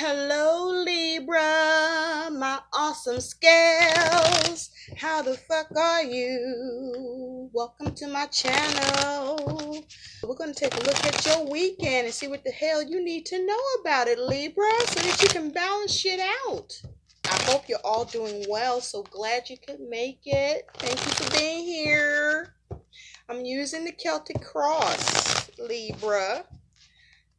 Hello Libra, my awesome scales. How the fuck are you? Welcome to my channel. We're going to take a look at your weekend and see what the hell you need to know about it, Libra, so that you can balance shit out. I hope you're all doing well. So glad you could make it. Thank you for being here. I'm using the Celtic Cross, Libra,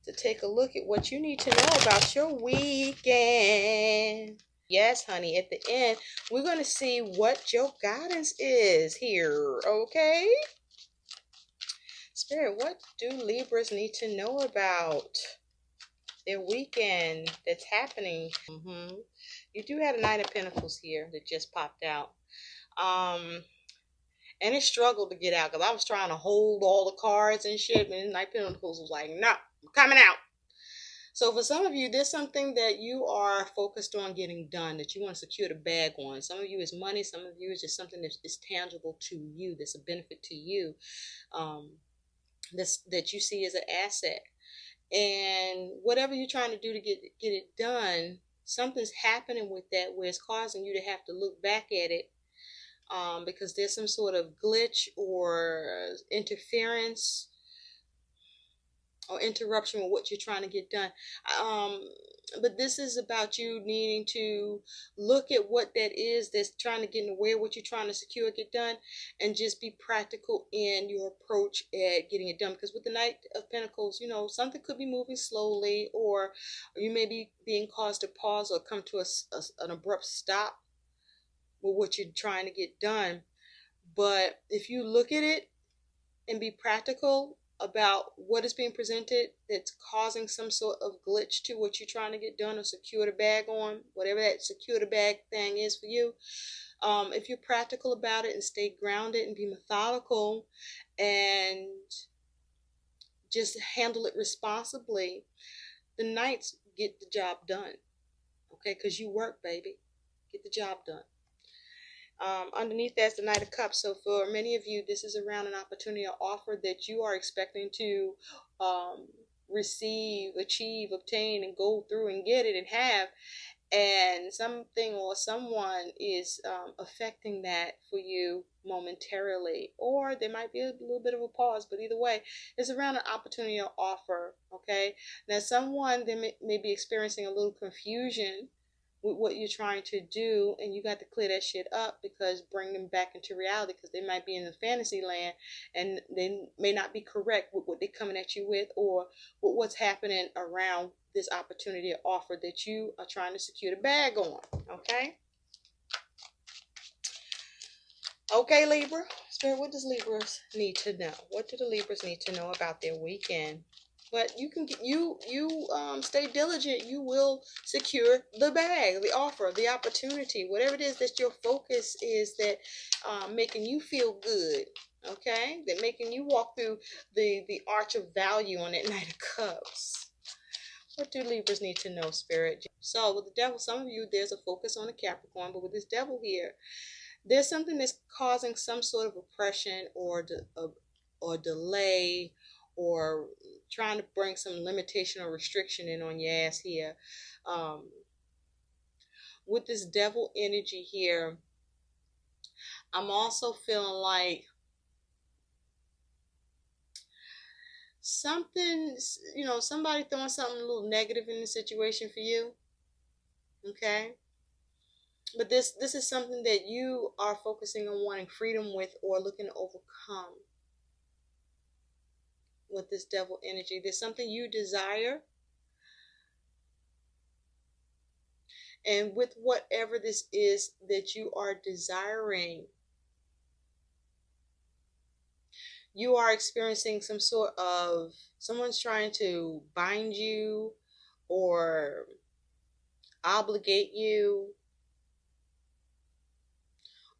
to take a look at what you need to know about your weekend. Yes, honey, at the end, we're going to see what your guidance is here, okay? Spirit, what do Libras need to know about their weekend that's happening? You do have a Knight of Pentacles here that just popped out. And it struggled to get out because I was trying to hold all the cards and shit, and Knight of Pentacles was like, no, I'm coming out. So for some of you, there's something that you are focused on getting done, that you want to secure the bag on. Some of you is money. Some of you is just something that is tangible to you, that's a benefit to you, that you see as an asset. And whatever you're trying to do to get it done, something's happening with that where it's causing you to have to look back at it, because there's some sort of glitch or interference or interruption with what you're trying to get done. But this is about you needing to look at what that is that's trying to get in the way of what you're trying to secure, get done, and just be practical in your approach at getting it done. Because with the Knight of Pentacles, you know, something could be moving slowly, or you may be being caused to pause or come to an abrupt stop with what you're trying to get done. But if you look at it and be practical about what is being presented that's causing some sort of glitch to what you're trying to get done or secure the bag on, whatever that secure the bag thing is for you, if you're practical about it and stay grounded and be methodical and just handle it responsibly, the Knights get the job done. Okay, because you work, baby. Get the job done. Underneath that's the Knight of Cups. So for many of you, this is around an opportunity or offer that you are expecting to receive, achieve, obtain, and go through and get it and have. And something or someone is affecting that for you momentarily. Or there might be a little bit of a pause, but either way, it's around an opportunity or offer, okay? Now someone, they may be experiencing a little confusion with what you're trying to do, and you got to clear that shit up, because bring them back into reality, because they might be in the fantasy land and they may not be correct with what they're coming at you with, or with what's happening around this opportunity or offer that you are trying to secure the bag on. Okay, Libra. Spirit, what does Libras need to know? What do the Libras need to know about their weekend? But you can stay diligent. You will secure the bag, the offer, the opportunity, whatever it is that your focus is, that making you feel good, okay? That making you walk through the arch of value on that Knight of Cups. What do Libras need to know, Spirit? So with the Devil, some of you, there's a focus on the Capricorn, but with this Devil here, there's something that's causing some sort of oppression or delay, or trying to bring some limitation or restriction in on your ass here. With this Devil energy here, I'm also feeling like something, somebody throwing something a little negative in the situation for you, okay? But this is something that you are focusing on wanting freedom with, or looking to overcome. With this Devil energy, there's something you desire, and with whatever this is that you are desiring, you are experiencing some sort of, someone's trying to bind you or obligate you,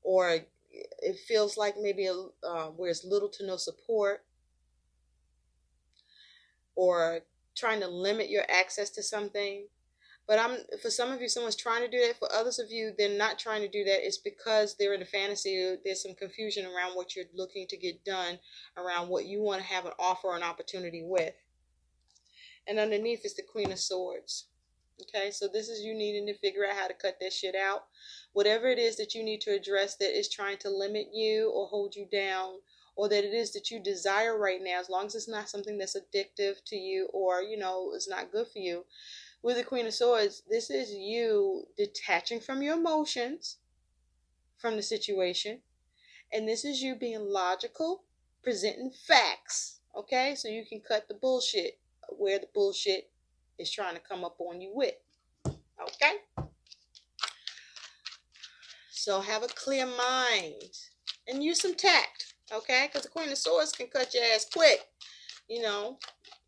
or it feels like maybe where it's little to no support, or trying to limit your access to something. But for some of you, someone's trying to do that. For others of you, they're not trying to do that. It's because they're in a fantasy. There's some confusion around what you're looking to get done, around what you want to have an offer or an opportunity with. And underneath is the Queen of Swords. Okay, so this is you needing to figure out how to cut that shit out. Whatever it is that you need to address that is trying to limit you or hold you down, or that it is that you desire right now, as long as it's not something that's addictive to you or, it's not good for you. With the Queen of Swords, this is you detaching from your emotions, from the situation. And this is you being logical, presenting facts. Okay, so you can cut the bullshit where the bullshit is trying to come up on you with. Okay? So have a clear mind and use some tact. Okay? Because the Queen of Swords can cut your ass quick.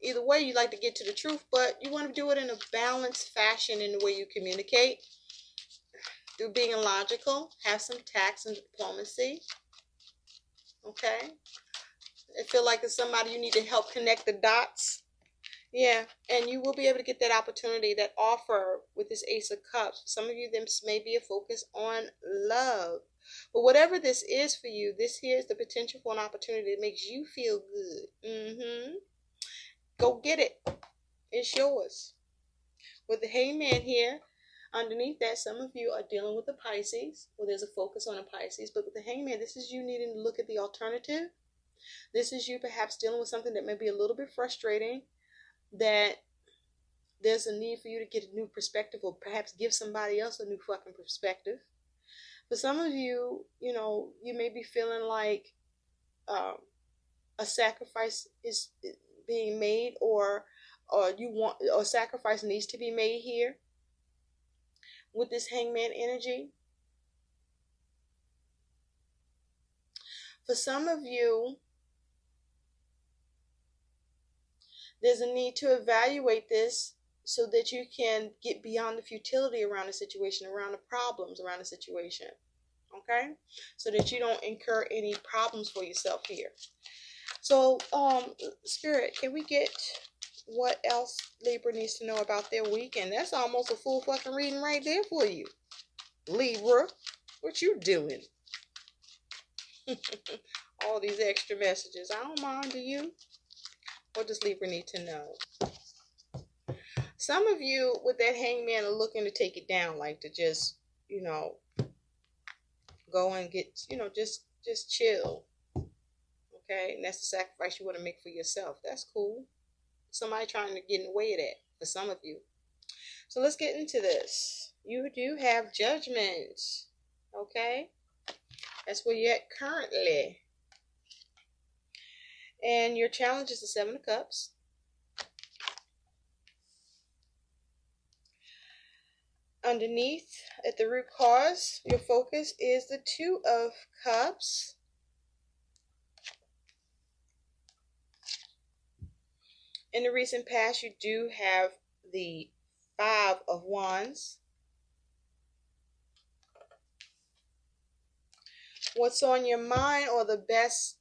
Either way, you like to get to the truth, but you want to do it in a balanced fashion in the way you communicate. Through being logical, have some tact and diplomacy. Okay? I feel like it's somebody you need to help connect the dots. Yeah, and you will be able to get that opportunity, that offer with this Ace of Cups. For some of you, this may be a focus on love. But whatever this is for you, this here is the potential for an opportunity that makes you feel good. Go get it. It's yours. With the Hangman here, underneath that, some of you are dealing with the Pisces. Well, there's a focus on a Pisces. But with the Hangman, this is you needing to look at the alternative. This is you perhaps dealing with something that may be a little bit frustrating, that there's a need for you to get a new perspective, or perhaps give somebody else a new fucking perspective. For some of you, you may be feeling like a sacrifice is being made, or sacrifice needs to be made here with this Hangman energy. For some of you, there's a need to evaluate this so that you can get beyond the futility around the situation, around the problems around the situation. Okay? So that you don't incur any problems for yourself here. So, Spirit, can we get what else Libra needs to know about their weekend? That's almost a full fucking reading right there for you. Libra, what you doing? All these extra messages. I don't mind, do you? What does Libra need to know? Some of you with that Hangman are looking to take it down, like to just, go and get, just chill. Okay? And that's the sacrifice you want to make for yourself. That's cool. Somebody trying to get in the way of that for some of you. So let's get into this. You do have Judgment. Okay? That's where you're at currently. And your challenge is the Seven of Cups. Underneath, at the root cause, your focus is the Two of Cups. In the recent past, you do have the Five of Wands. What's on your mind, or the best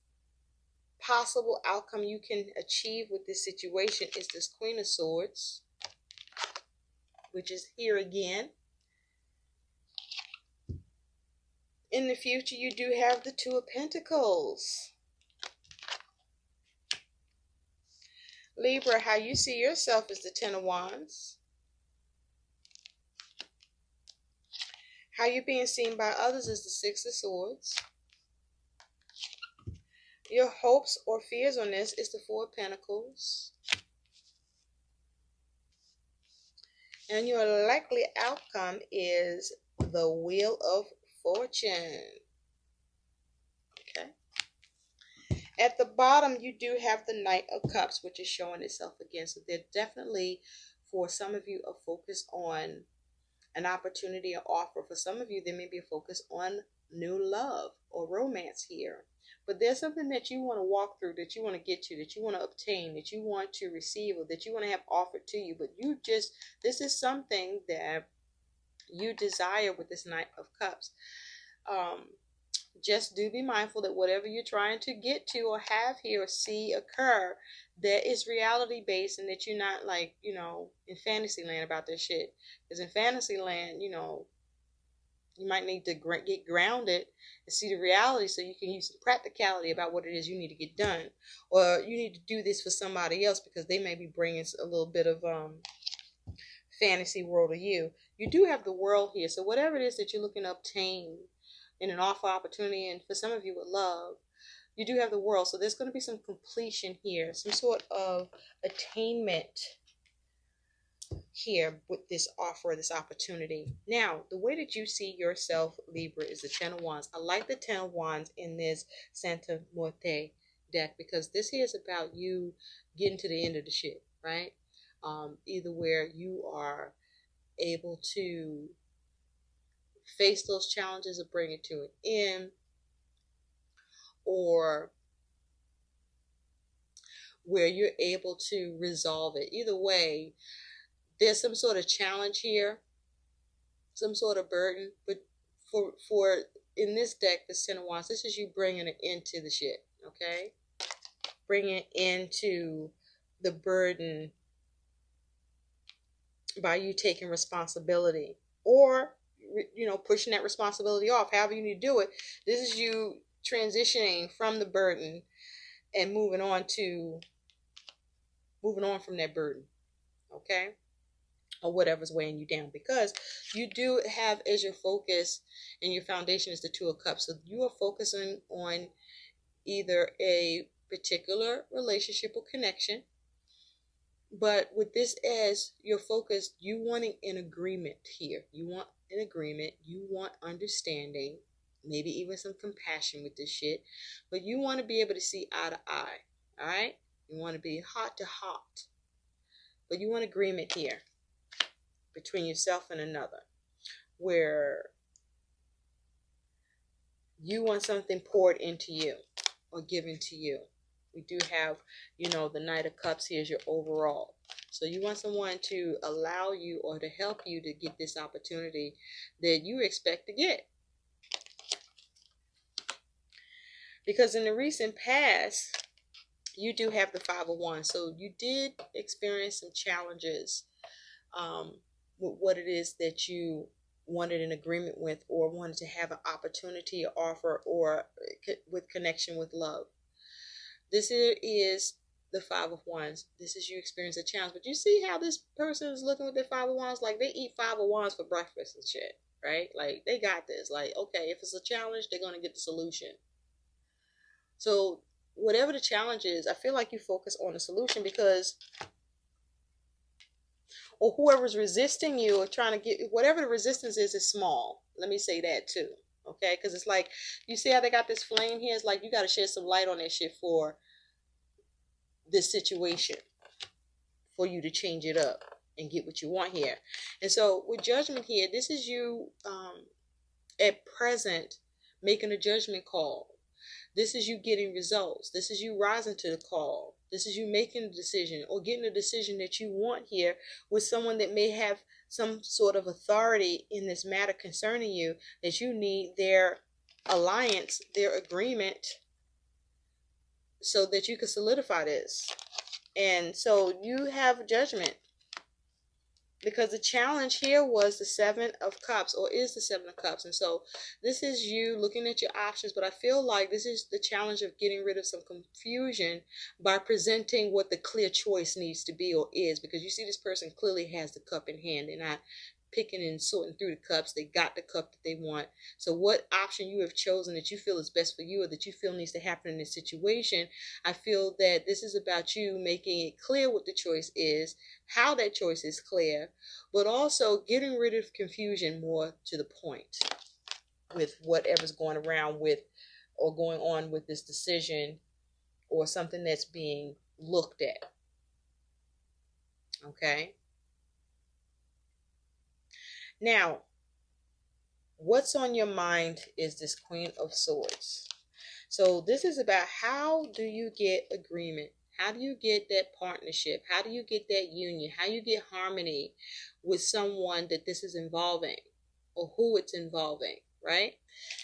possible outcome you can achieve with this situation, is this Queen of Swords, which is here again. In the future, you do have the Two of Pentacles. Libra, how you see yourself is the Ten of Wands. How you're being seen by others is the Six of Swords. Your hopes or fears on this is the Four of Pentacles. And your likely outcome is the Wheel of Fortune. Okay. At the bottom, you do have the Knight of Cups, which is showing itself again. So they're definitely, for some of you, a focus on an opportunity or offer. For some of you, there may be a focus on new love or romance here. But there's something that you want to walk through, that you want to get to, that you want to obtain, that you want to receive, or that you want to have offered to you. But this is something that you desire with this Knight of Cups. Just do be mindful that whatever you're trying to get to or have here or see occur, that is reality based, and that you're not like, in fantasy land about this shit. Because in fantasy land, you might need to get grounded and see the reality, so you can use some practicality about what it is you need to get done. Or you need to do this for somebody else because they may be bringing a little bit of fantasy world of you. You do have the world here. So whatever it is that you're looking to obtain in an offer, opportunity, and for some of you with love, you do have the world. So there's going to be some completion here, some sort of attainment here with this offer, this opportunity. Now, the way that you see yourself, Libra, is the Ten of Wands. I like the Ten of Wands in this Santa Muerte deck because this here is about you getting to the end of the shit, right? Either where you are able to face those challenges or bring it to an end, or where you're able to resolve it. Either way, there's some sort of challenge here, some sort of burden. But for in this deck, the Ten of Wands, this is you bringing an end to the shit, okay? Bringing it into the burden by you taking responsibility, or pushing that responsibility off, however you need to do it. This is you transitioning from the burden and moving on from that burden, okay, or whatever's weighing you down, because you do have as your focus and your foundation is the Two of Cups. So you are focusing on either a particular relationship or connection, but with this as your focus, you wanting an agreement here. You want an agreement. You want understanding, maybe even some compassion with this shit. But you want to be able to see eye to eye. All right? You want to be heart to heart. But you want agreement here between yourself and another, where you want something poured into you or given to you. We do have, the Knight of Cups here is your overall. So you want someone to allow you or to help you to get this opportunity that you expect to get. Because in the recent past, you do have the Five of Wands. So you did experience some challenges with what it is that you wanted an agreement with, or wanted to have an opportunity or offer, or with connection with love. This is the Five of Wands. This is you experience a challenge. But you see how this person is looking with their Five of Wands? Like, they eat Five of Wands for breakfast and shit, right? Like, they got this. Like, okay, if it's a challenge, they're going to get the solution. So whatever the challenge is, I feel like you focus on the solution, because, or whoever's resisting you or trying to get, whatever the resistance is small. Let me say that too. Okay, because it's like, you see how they got this flame here? It's like you got to shed some light on that shit for this situation, for you to change it up and get what you want here. And so with Judgment here, this is you at present making a judgment call. This is you getting results. This is you rising to the call. This is you making a decision, or getting a decision that you want here with someone that may have some sort of authority in this matter concerning you, that you need their alliance, their agreement, so that you can solidify this. And so you have judgment, because the challenge here was the Seven of Cups, or is the Seven of Cups. And so this is you looking at your options, but I feel like this is the challenge of getting rid of some confusion by presenting what the clear choice needs to be or is, because you see this person clearly has the cup in hand. They're not picking and sorting through the cups. They got the cup that they want. So what option you have chosen that you feel is best for you, or that you feel needs to happen in this situation, I feel that this is about you making it clear what the choice is, how that choice is clear, but also getting rid of confusion more to the point with whatever's going around with or going on with this decision, or something that's being looked at. Okay? Now, what's on your mind is this Queen of Swords. So this is about, how do you get agreement? How do you get that partnership? How do you get that union? How you get harmony with someone that this is involving, or who it's involving, right?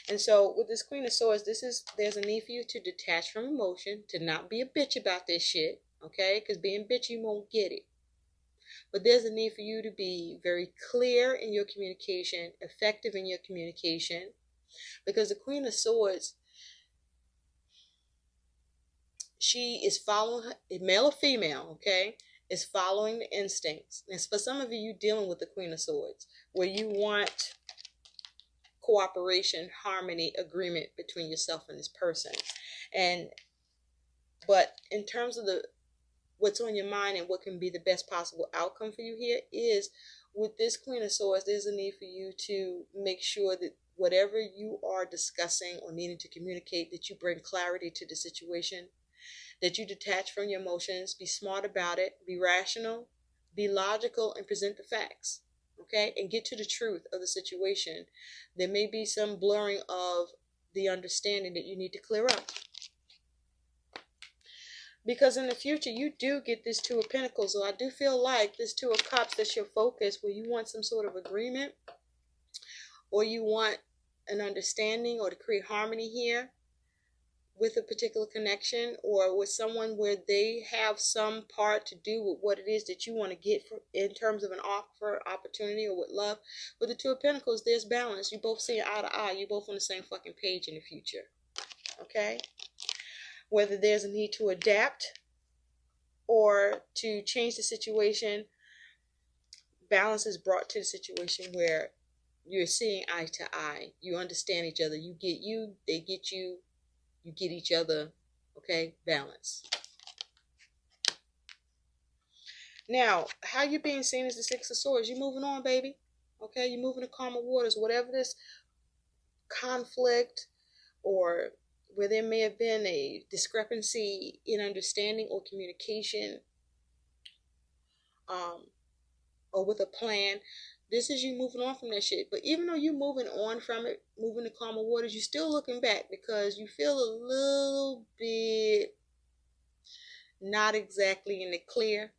And so with this Queen of Swords, there's a need for you to detach from emotion, to not be a bitch about this shit, okay? Because being bitchy, you won't get it. But there's a need for you to be very clear in your communication, effective in your communication, because the Queen of Swords, she is following her, male or female, okay? It's following the instincts. And for some of you, you're dealing with the Queen of Swords, where you want cooperation, harmony, agreement between yourself and this person. But in terms of what's on your mind and what can be the best possible outcome for you here is, with this Queen of Swords, there's a need for you to make sure that whatever you are discussing or needing to communicate, that you bring clarity to the situation, that you detach from your emotions, be smart about it, be rational, be logical, and present the facts, okay? And get to the truth of the situation. There may be some blurring of the understanding that you need to clear up. Because in the future, you do get this Two of Pentacles. So I do feel like this Two of Cups, that's your focus, where you want some sort of agreement, or you want an understanding, or to create harmony here with a particular connection, or with someone where they have some part to do with what it is that you want to get in terms of an offer, opportunity, or with love. With the Two of Pentacles, there's balance. You both see eye to eye. You're both on the same fucking page in the future. Okay? Whether there's a need to adapt or to change the situation, balance is brought to the situation where you're seeing eye to eye. You understand each other. You get you, they get you, you get each other. Okay? Balance. Now, how you being seen as the Six of Swords? You're moving on, baby. Okay? You're moving to calmer waters. Whatever this conflict, or where there may have been a discrepancy in understanding or communication, or with a plan, this is you moving on from that shit. But even though you're moving on from it, moving to calmer waters, you're still looking back because you feel a little bit not exactly in the clear.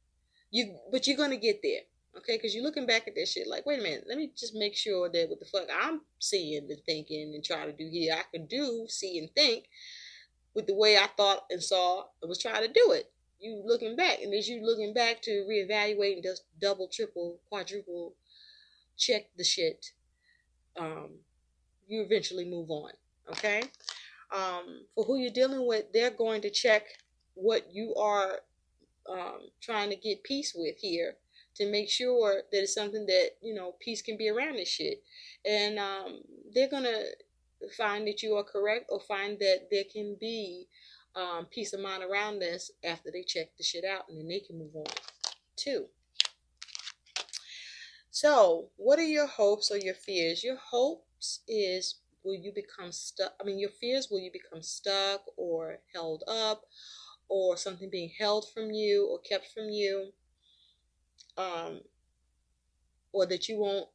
But you're going to get there, okay? Because you're looking back at that shit like, wait a minute, let me just make sure that what the fuck I'm seeing and thinking and trying to do here, I can do, see, and think with the way I thought and saw and was trying to do it. You looking back, and as you looking back to reevaluate and just double, triple, quadruple check the shit, you eventually move on, okay? For who you're dealing with, they're going to check what you are trying to get peace with here, to make sure that it's something that, you know, peace can be around this shit. And they're going to find that you are correct, or find that there can be peace of mind around this after they check the shit out, and then they can move on too. So what are your hopes or your fears? Your hopes is, will you become stuck? I mean, your fears, will you become stuck or held up, or something being held from you or kept from you, or that you won't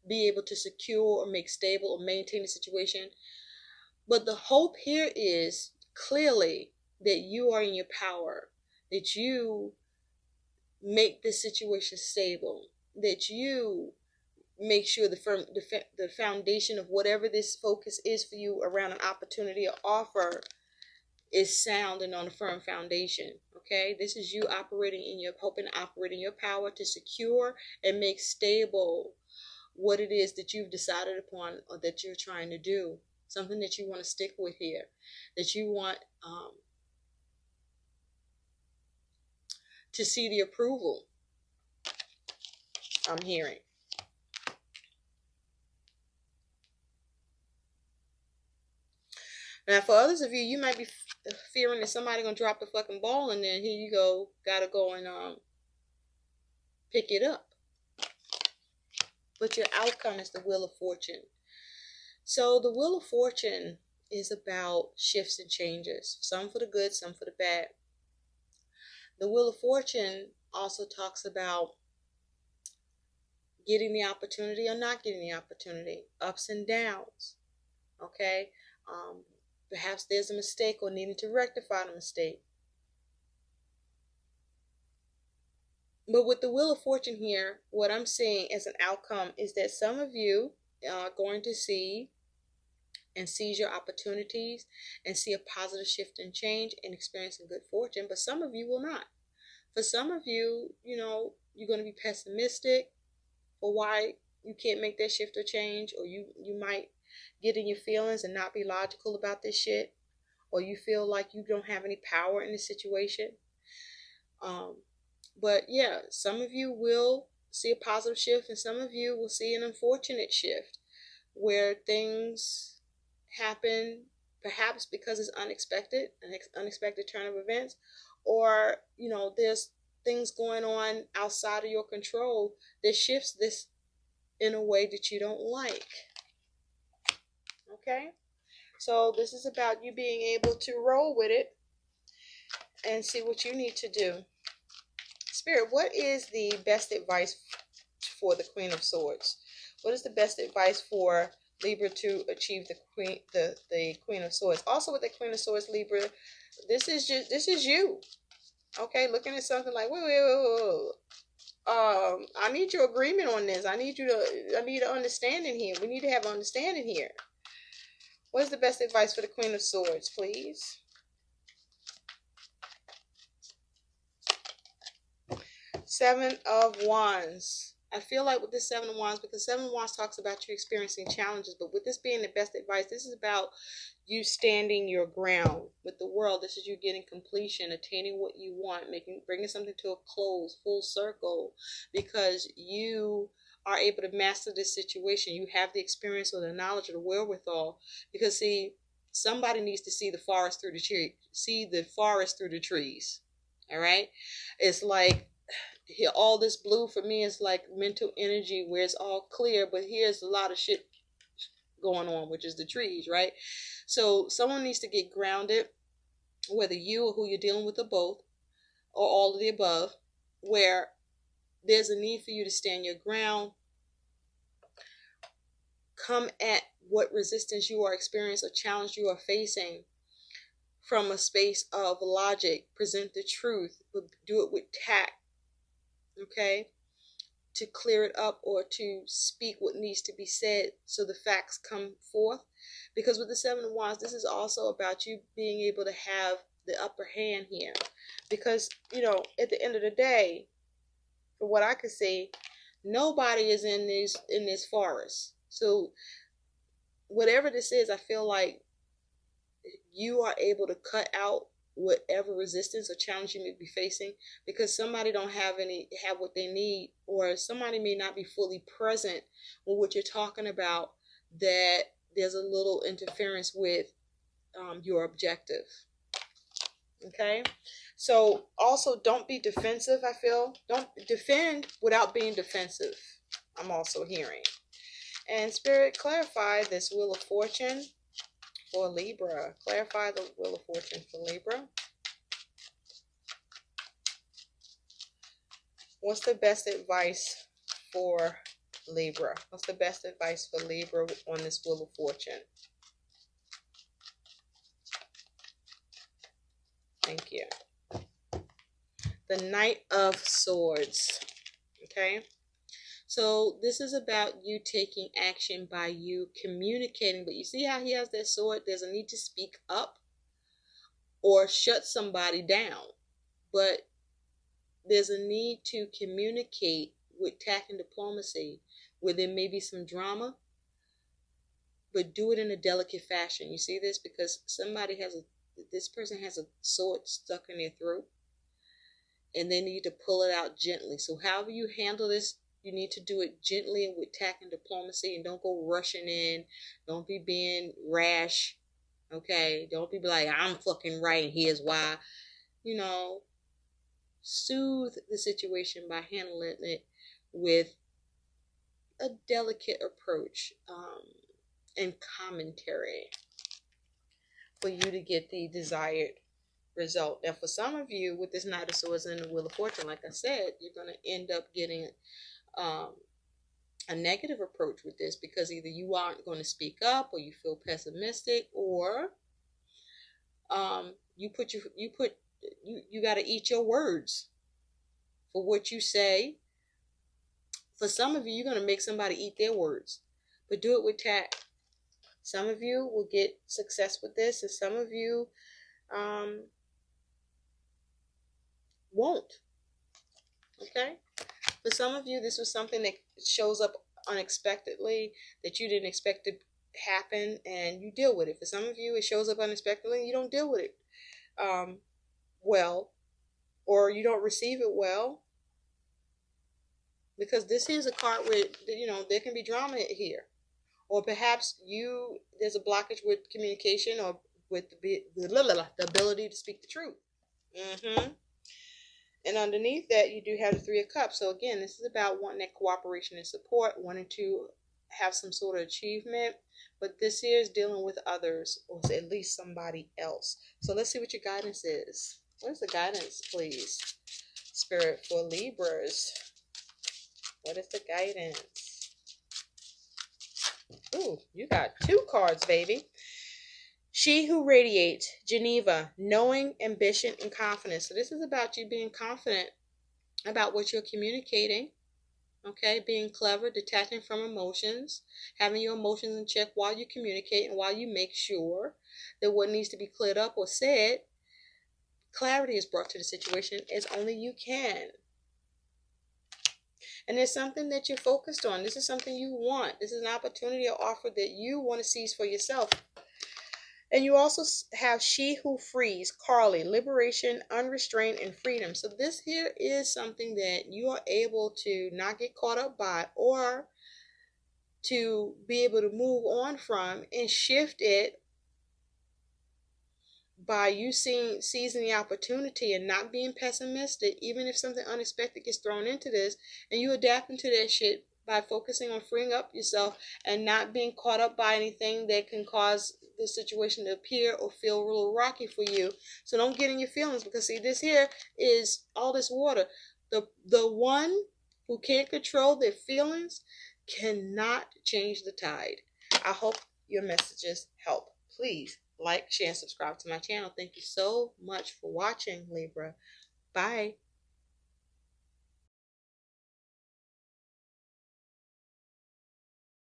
be able to secure or make stable or maintain the situation. But the hope here is clearly that you are in your power, that you make this situation stable, that you make sure the foundation of whatever this focus is for you around an opportunity or offer is sound and on a firm foundation. Okay, this is you operating in your hope and operating your power to secure and make stable what it is that you've decided upon, or that you're trying to do. Something that you want to stick with here, that you want to see the approval, I'm hearing. Now, for others of you, you might be fearing that somebody gonna drop the fucking ball, and then here you go, gotta go and pick it up. But your outcome is the Wheel of Fortune. So the Wheel of Fortune is about shifts and changes, some for the good, some for the bad. The Wheel of Fortune also talks about getting the opportunity or not getting the opportunity, ups and downs, okay? Perhaps there's a mistake or needing to rectify the mistake. But with the Wheel of Fortune here, what I'm seeing as an outcome is that some of you are going to see and seize your opportunities and see a positive shift and change and experiencing good fortune, but some of you will not. For some of you, you know, you're going to be pessimistic for why you can't make that shift or change, or you might get in your feelings and not be logical about this shit, or you feel like you don't have any power in the situation. But yeah, some of you will see a positive shift, and some of you will see an unfortunate shift where things happen perhaps because it's unexpected, an unexpected turn of events, or there's things going on outside of your control that shifts this in a way that you don't like. Okay, so this is about you being able to roll with it and see what you need to do. Spirit, what is the best advice for the Queen of Swords? What is the best advice for Libra to achieve the Queen of Swords? Also with the Queen of Swords, Libra, this is you. Okay, looking at something like, whoa. I need your agreement on this. I need an understanding here. We need to have an understanding here. What is the best advice for the Queen of Swords, please? Seven of Wands. I feel like with this Seven of Wands, because Seven of Wands talks about you experiencing challenges, but with this being the best advice, this is about you standing your ground with the world. This is you getting completion, attaining what you want, bringing something to a close, full circle, because you are able to master this situation. You have the experience or the knowledge or the wherewithal. Because see, somebody needs to see the forest through the trees. All right, it's like, here, all this blue for me is like mental energy where it's all clear, but here's a lot of shit going on, which is the trees, right? So someone needs to get grounded, whether you or who you're dealing with, or both, or all of the above, where there's a need for you to stand your ground, come at what resistance you are experiencing or challenge you are facing from a space of logic, present the truth, but do it with tact. Okay, to clear it up or to speak what needs to be said so the facts come forth. Because with the Seven of Wands, this is also about you being able to have the upper hand here. Because, at the end of the day, from what I could see, nobody is in this forest. So whatever this is, I feel like you are able to cut out whatever resistance or challenge you may be facing, because somebody don't have what they need, or somebody may not be fully present with what you're talking about, that there's a little interference with your objective. Okay, so also don't be defensive. I feel don't defend without being defensive. I'm also hearing. And Spirit, clarify this Wheel of Fortune for Libra. Clarify the Wheel of Fortune for Libra. What's the best advice for Libra? What's the best advice for Libra on this Wheel of Fortune? Thank you. The Knight of Swords. Okay. So this is about you taking action by you communicating. But you see how he has that sword? There's a need to speak up or shut somebody down. But there's a need to communicate with tact and diplomacy where there may be some drama, but do it in a delicate fashion. You see this? Because this person has a sword stuck in their throat and they need to pull it out gently. So however you handle this, you need to do it gently and with tact and diplomacy, and don't go rushing in. Don't be being rash. Okay? Don't be like, I'm fucking right and here's why. Soothe the situation by handling it with a delicate approach and commentary for you to get the desired result. Now, for some of you, with this Knight of Swords and the Wheel of Fortune, like I said, you're going to end up getting a negative approach with this, because either you aren't going to speak up, or you feel pessimistic, or you got to eat your words for what you say. For some of you, you're going to make somebody eat their words, but do it with tact. Some of you will get success with this, and some of you won't. Okay? For some of you, this was something that shows up unexpectedly, that you didn't expect to happen, and you deal with it. For some of you, it shows up unexpectedly and you don't deal with it well. or you don't receive it well. Because this is a card where, you know, there can be drama here. Or perhaps there's a blockage with communication or with the ability to speak the truth. And underneath that, you do have the Three of Cups. So again, this is about wanting that cooperation and support, wanting to have some sort of achievement. But this here is dealing with others, or at least somebody else. So let's see what your guidance is. What is the guidance, please, Spirit, for Libras? What is the guidance? Ooh, you got 2 cards, baby. She who radiates, Geneva, knowing, ambition, and confidence. So this is about you being confident about what you're communicating. Okay, being clever, detaching from emotions, having your emotions in check while you communicate and while you make sure that what needs to be cleared up or said, clarity is brought to the situation as only you can. And there's something that you're focused on. This is something you want. This is an opportunity or offer that you want to seize for yourself. And you also have She Who Frees, Carly, liberation, unrestrained, and freedom. So this here is something that you are able to not get caught up by, or to be able to move on from and shift it by you seizing the opportunity and not being pessimistic, even if something unexpected gets thrown into this, and you adapting to that shit by focusing on freeing up yourself and not being caught up by anything that can cause the situation to appear or feel a little rocky for you. So don't get in your feelings, because see, this here is all this water. The one who can't control their feelings cannot change the tide. I hope your messages help. Please like, share, and subscribe to my channel. Thank you so much for watching, Libra. Bye.